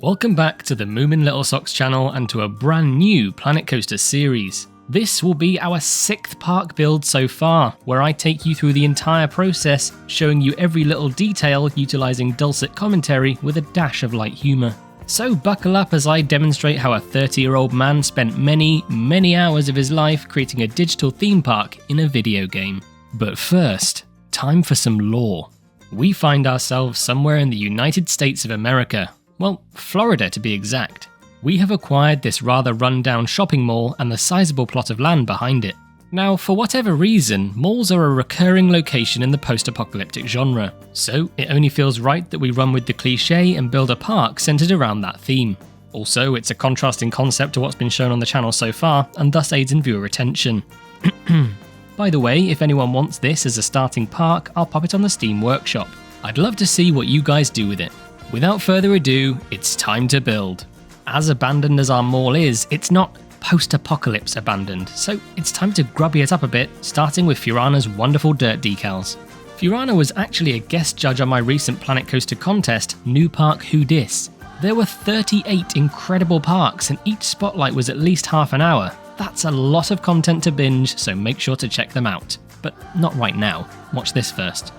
Welcome back to the Moomin Little Socks channel and to a brand new Planet Coaster series. This will be our 6th park build so far, where I take you through the entire process, showing you every little detail utilising dulcet commentary with a dash of light humour. So buckle up as I demonstrate how a 30-year-old man spent many hours of his life creating a digital theme park in a video game. But first, time for some lore. We find ourselves somewhere in the United States of America. Well, Florida to be exact. We have acquired this rather run-down shopping mall and the sizable plot of land behind it. Now, for whatever reason, malls are a recurring location in the post-apocalyptic genre, so it only feels right that we run with the cliché and build a park centered around that theme. Also, it's a contrasting concept to what's been shown on the channel so far, and thus aids in viewer retention. By the way, if anyone wants this as a starting park, I'll pop it on the Steam Workshop. I'd love to see what you guys do with it. Without further ado, it's time to build. As abandoned as our mall is, it's not post-apocalypse abandoned, so it's time to grubby it up a bit, starting with Fiorana's wonderful dirt decals. Fiorana was actually a guest judge on my recent Planet Coaster contest, New Park Who Dis. There were 38 incredible parks and each spotlight was at least half an hour. That's a lot of content to binge, so make sure to check them out. But not right now, watch this first.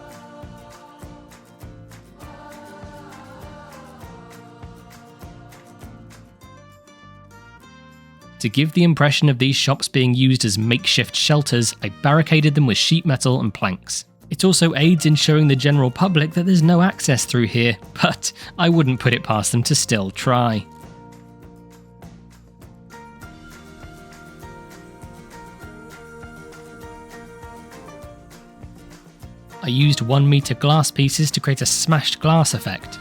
To give the impression of these shops being used as makeshift shelters, I barricaded them with sheet metal and planks. It also aids in showing the general public that there's no access through here, but I wouldn't put it past them to still try. I used 1 meter glass pieces to create a smashed glass effect.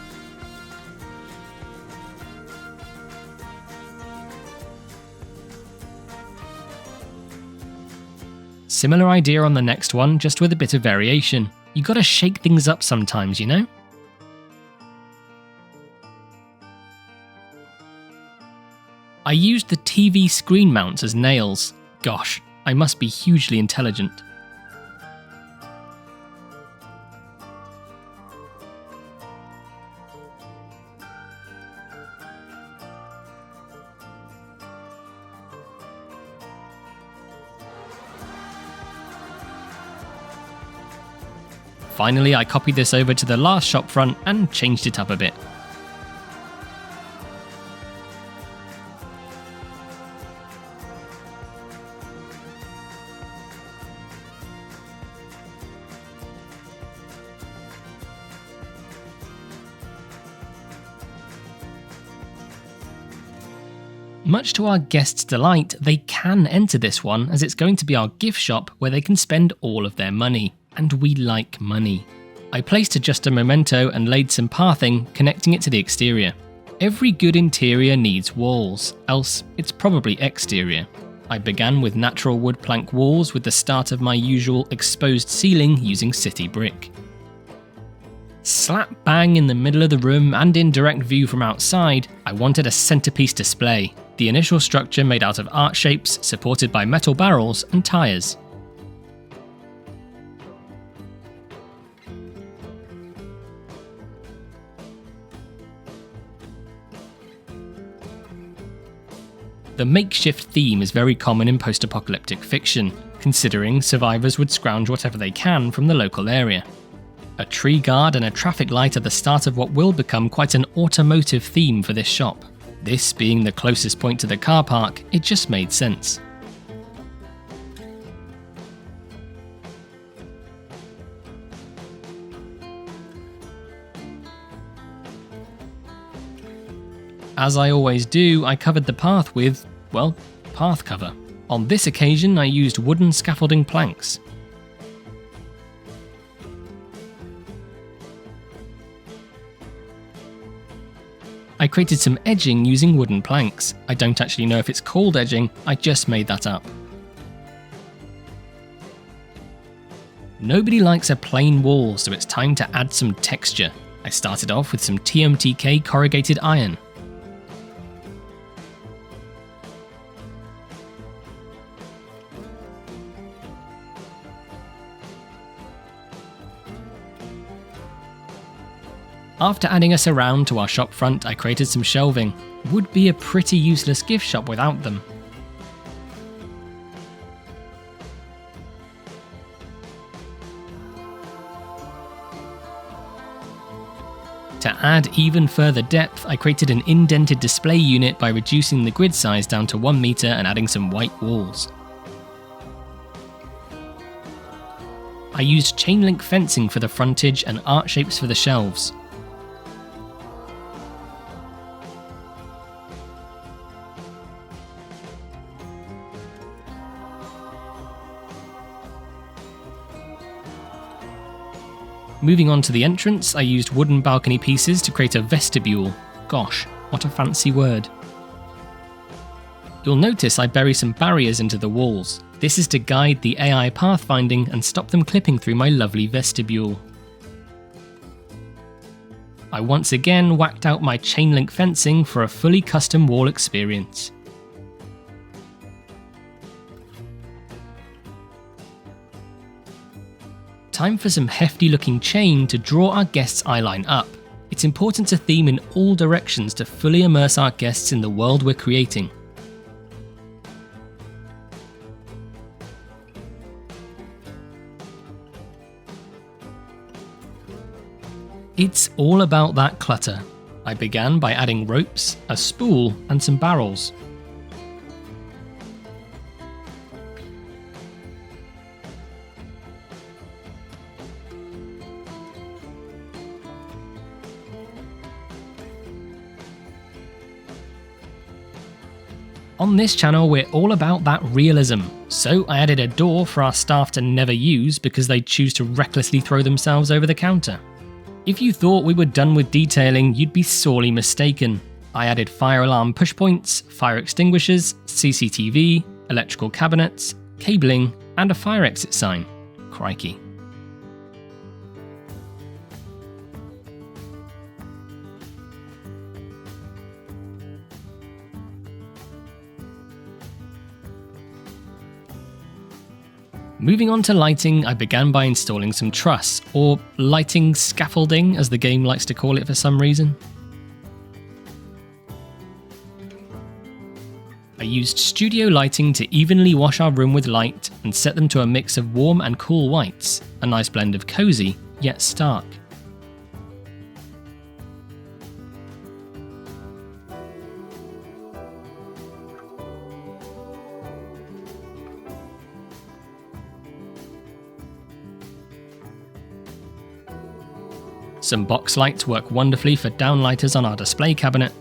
Similar idea on the next one, just with a bit of variation. You gotta shake things up sometimes, you know? I used the TV screen mounts as nails. Gosh, I must be hugely intelligent. Finally, I copied this over to the last shop front and changed it up a bit. Much to our guests' delight, they can enter this one as it's going to be our gift shop where they can spend all of their money. And we like money. I placed just a memento and laid some pathing, connecting it to the exterior. Every good interior needs walls, else it's probably exterior. I began with natural wood plank walls with the start of my usual exposed ceiling using city brick. Slap bang in the middle of the room and in direct view from outside, I wanted a centerpiece display. The initial structure made out of arch shapes supported by metal barrels and tyres. The makeshift theme is very common in post-apocalyptic fiction, considering survivors would scrounge whatever they can from the local area. A tree guard and a traffic light are the start of what will become quite an automotive theme for this shop. This being the closest point to the car park, it just made sense. As I always do, I covered the path with, well, path cover. On this occasion, I used wooden scaffolding planks. I created some edging using wooden planks. I don't actually know if it's called edging, I just made that up. Nobody likes a plain wall, so it's time to add some texture. I started off with some TMTK corrugated iron. After adding a surround to our shop front, I created some shelving. Would be a pretty useless gift shop without them. To add even further depth, I created an indented display unit by reducing the grid size down to 1 meter and adding some white walls. I used chain link fencing for the frontage and art shapes for the shelves. Moving on to the entrance, I used wooden balcony pieces to create a vestibule. Gosh, what a fancy word. You'll notice I bury some barriers into the walls. This is to guide the AI pathfinding and stop them clipping through my lovely vestibule. I once again whacked out my chain link fencing for a fully custom wall experience. Time for some hefty looking chain to draw our guest's eyeline up. It's important to theme in all directions to fully immerse our guests in the world we're creating. It's all about that clutter. I began by adding ropes, a spool, and some barrels. On this channel, we're all about that realism, so I added a door for our staff to never use because they choose to recklessly throw themselves over the counter. If you thought we were done with detailing, you'd be sorely mistaken. I added fire alarm push points, fire extinguishers, CCTV, electrical cabinets, cabling, and a fire exit sign. Crikey. Moving on to lighting, I began by installing some truss, or lighting scaffolding as the game likes to call it for some reason. I used studio lighting to evenly wash our room with light and set them to a mix of warm and cool whites, a nice blend of cozy, yet stark. Some box lights work wonderfully for downlighters on our display cabinet.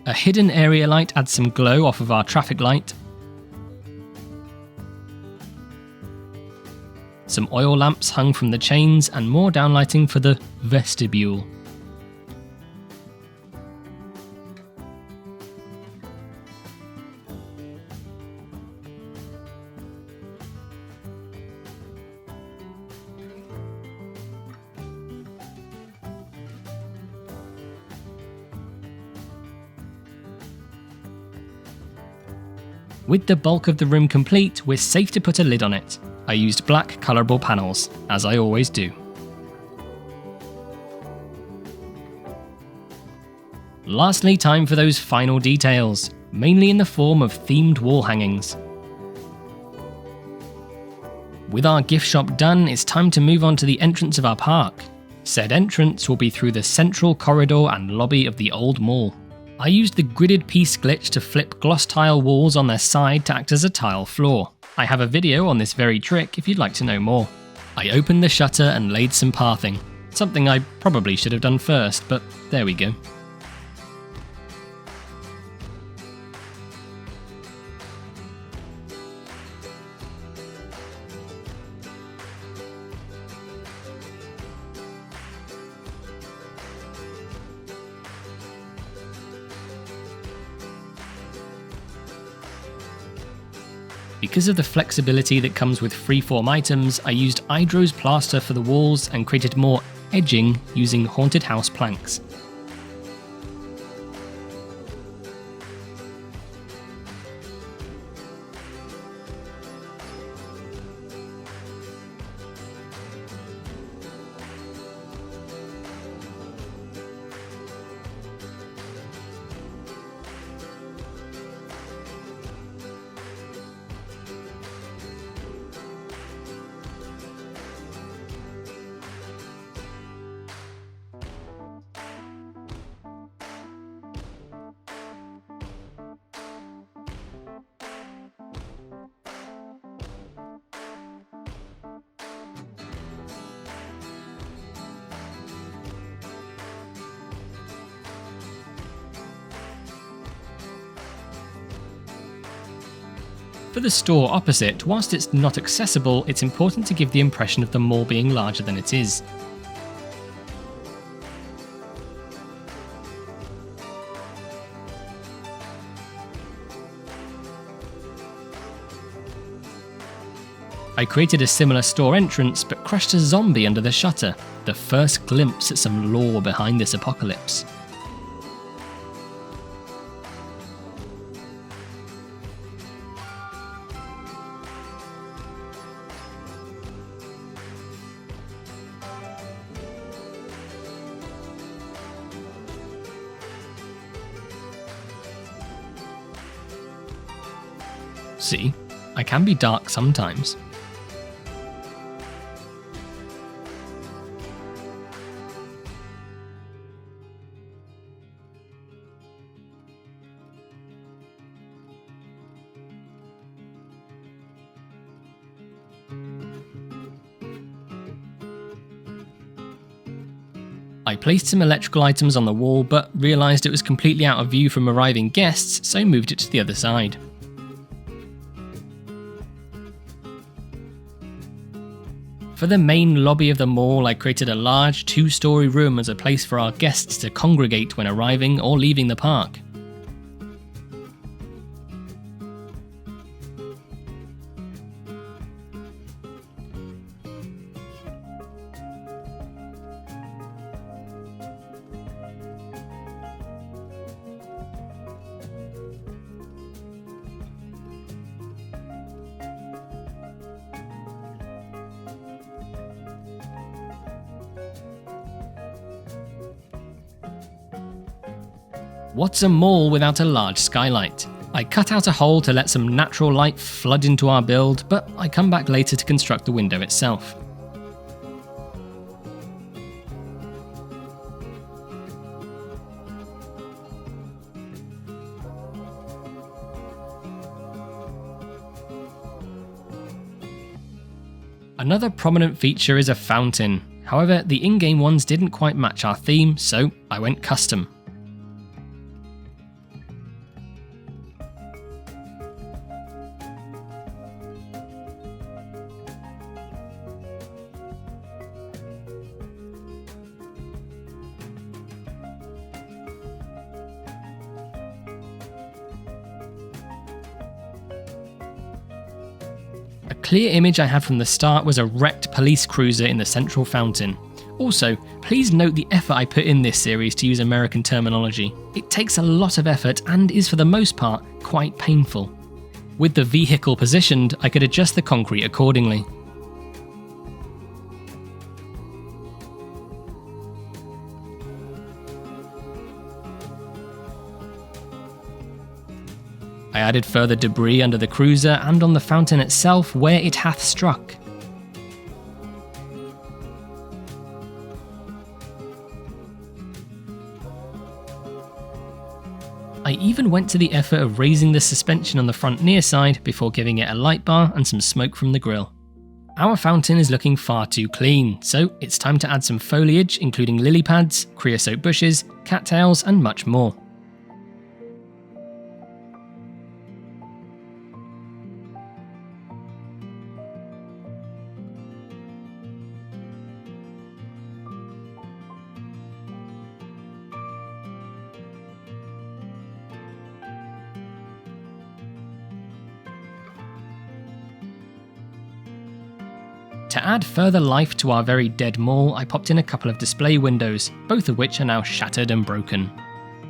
A hidden area light adds some glow off of our traffic light. Some oil lamps hung from the chains and more downlighting for the vestibule. With the bulk of the room complete, we're safe to put a lid on it. I used black colourable panels, as I always do. Lastly, time for those final details, mainly in the form of themed wall hangings. With our gift shop done, it's time to move on to the entrance of our park. Said entrance will be through the central corridor and lobby of the old mall. I used the gridded piece glitch to flip gloss tile walls on their side to act as a tile floor. I have a video on this very trick if you'd like to know more. I opened the shutter and laid some pathing, something I probably should have done first, but there we go. Because of the flexibility that comes with freeform items, I used Idro's plaster for the walls and created more edging using haunted house planks. For the store opposite, whilst it's not accessible, it's important to give the impression of the mall being larger than it is. I created a similar store entrance, but crushed a zombie under the shutter, the first glimpse at some lore behind this apocalypse. See, I can be dark sometimes. I placed some electrical items on the wall, but realised it was completely out of view from arriving guests, so moved it to the other side. For the main lobby of the mall, I created a large 2-storey room as a place for our guests to congregate when arriving or leaving the park. What's a mall without a large skylight? I cut out a hole to let some natural light flood into our build, but I come back later to construct the window itself. Another prominent feature is a fountain. However, the in-game ones didn't quite match our theme, so I went custom. A clear image I had from the start was a wrecked police cruiser in the central fountain. Also, please note the effort I put in this series to use American terminology. It takes a lot of effort and is for the most part quite painful. With the vehicle positioned, I could adjust the concrete accordingly. I added further debris under the cruiser and on the fountain itself where it hath struck. I even went to the effort of raising the suspension on the front near side before giving it a light bar and some smoke from the grill. Our fountain is looking far too clean, so it's time to add some foliage including lily pads, creosote bushes, cattails and much more. To add further life to our very dead mall, I popped in a couple of display windows, both of which are now shattered and broken.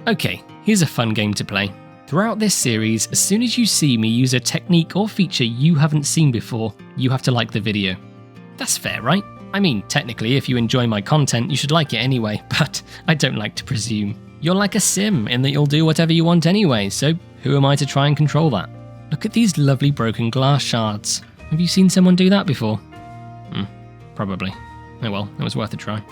Okay, here's a fun game to play. Throughout this series, as soon as you see me use a technique or feature you haven't seen before, you have to like the video. That's fair, right? I mean, technically, if you enjoy my content, you should like it anyway, but I don't like to presume. You're like a sim in that you'll do whatever you want anyway, so who am I to try and control that? Look at these lovely broken glass shards. Have you seen someone do that before? Probably. Oh well, it was worth a try.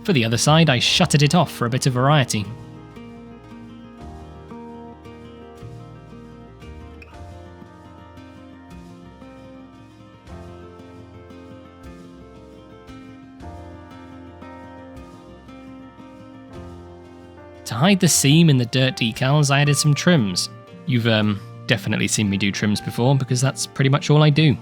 For the other side, I shuttered it off for a bit of variety. To hide the seam in the dirt decals, I added some trims. You've definitely seen me do trims before, because that's pretty much all I do.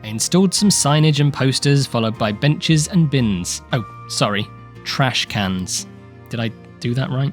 I installed some signage and posters, followed by benches and bins. Oh, sorry, trash cans. Did I do that right?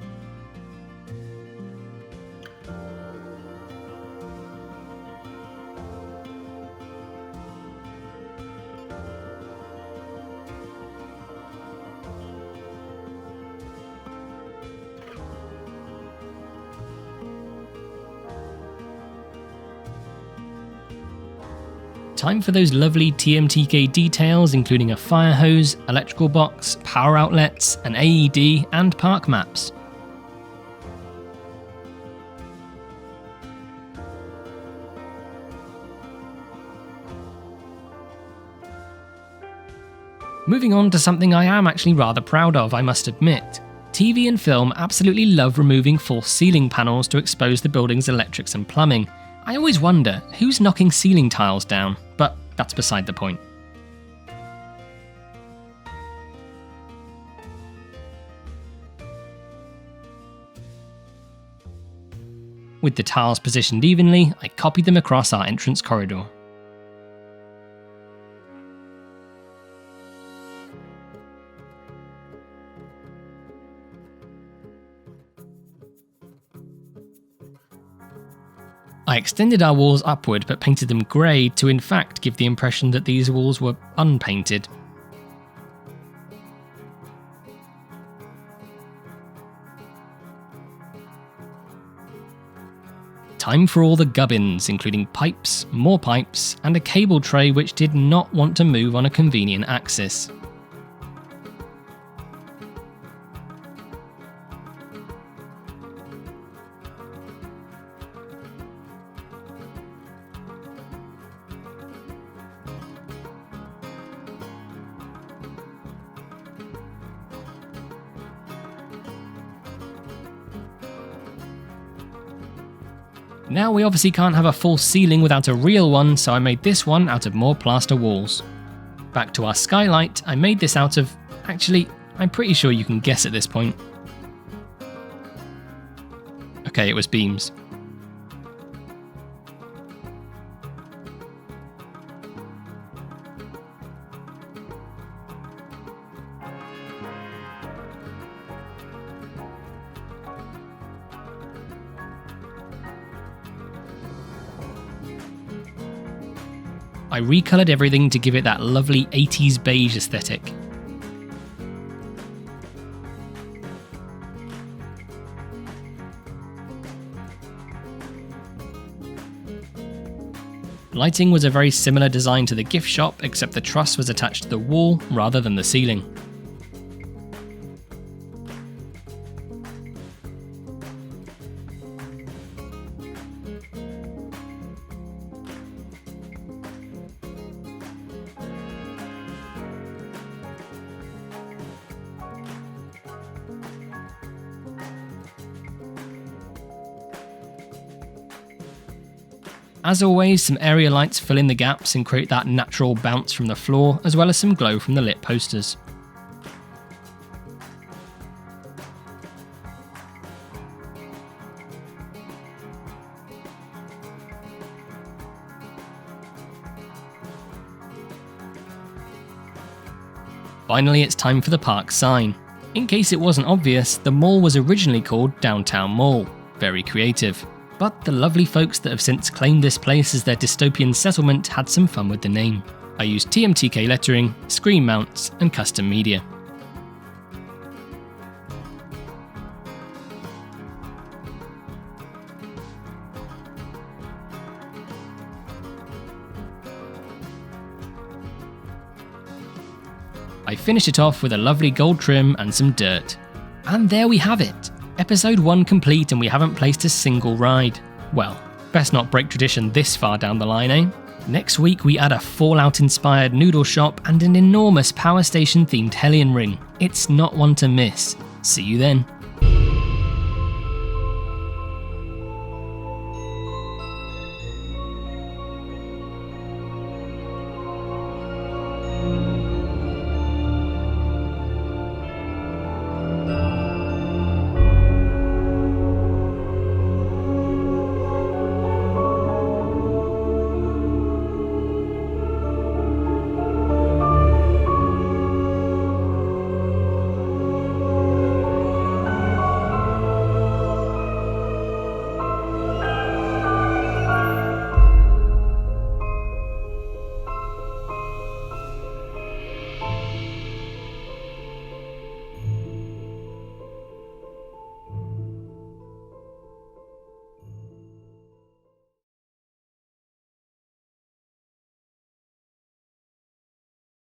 Time for those lovely TMTK details, including a fire hose, electrical box, power outlets, an AED, and park maps. Moving on to something I am actually rather proud of, I must admit. TV and film absolutely love removing false ceiling panels to expose the building's electrics and plumbing. I always wonder, who's knocking ceiling tiles down? But that's beside the point. With the tiles positioned evenly, I copied them across our entrance corridor. I extended our walls upward but painted them grey to in fact give the impression that these walls were unpainted. Time for all the gubbins, including pipes, more pipes, and a cable tray which did not want to move on a convenient axis. Now we obviously can't have a false ceiling without a real one, so I made this one out of more plaster walls. Back to our skylight, I made this out of... actually, I'm pretty sure you can guess at this point. Okay, it was beams. I recoloured everything to give it that lovely 80s beige aesthetic. Lighting was a very similar design to the gift shop, except the truss was attached to the wall rather than the ceiling. As always, some area lights fill in the gaps and create that natural bounce from the floor, as well as some glow from the lit posters. Finally, it's time for the park sign. In case it wasn't obvious, the mall was originally called Downtown Mall. Very creative. but the lovely folks that have since claimed this place as their dystopian settlement had some fun with the name. I used TMTK lettering, screen mounts, and custom media. I finish it off with a lovely gold trim and some dirt. And there we have it! Episode 1 complete and we haven't placed a single ride. Well, best not break tradition this far down the line, eh? Next week we add a Fallout-inspired noodle shop and an enormous power station-themed Hellion ring. It's not one to miss. See you then.